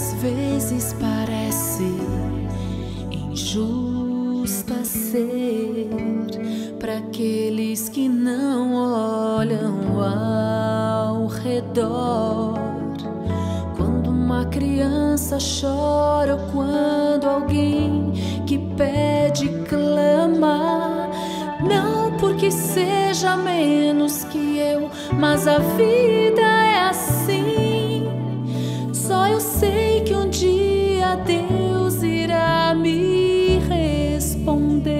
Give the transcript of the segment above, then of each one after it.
Às vezes parece injusta ser para aqueles que não olham ao redor. Quando uma criança chora ou quando alguém que pede clama, não porque seja menos que eu, mas a vida é assim. Só eu sei que um dia Deus irá me responder.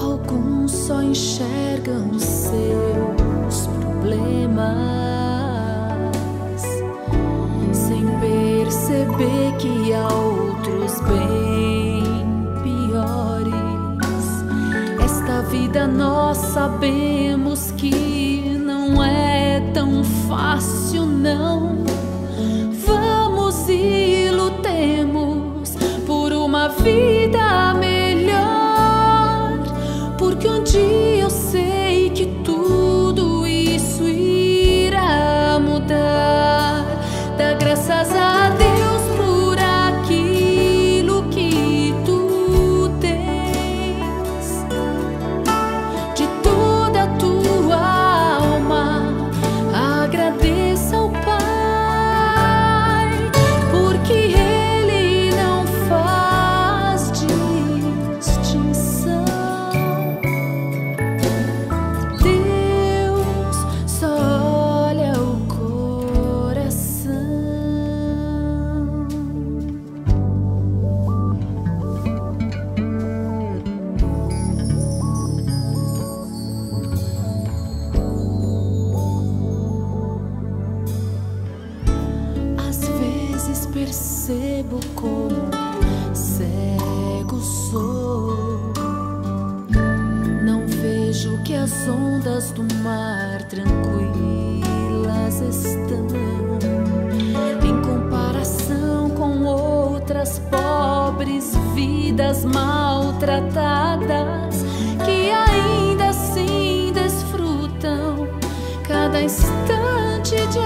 Alguns só enxergam os seus problemas sem perceber que há outros bem piores. Esta vida nós sabemos que não é tão fácil, não. Vamos e lutemos por uma vida melhor, porque um dia eu sei que tudo isso irá mudar. Dá graças a Deus por aquilo que tu tens, de toda a tua alma agradeça ao Pai, porque Ele não faz distinção. Deus só olha o coração. Às vezes percebo como cego sou, não vejo que as ondas do mar tranquilas estão, em comparação com outras pobres vidas maltratadas que ainda assim desfrutam cada instante de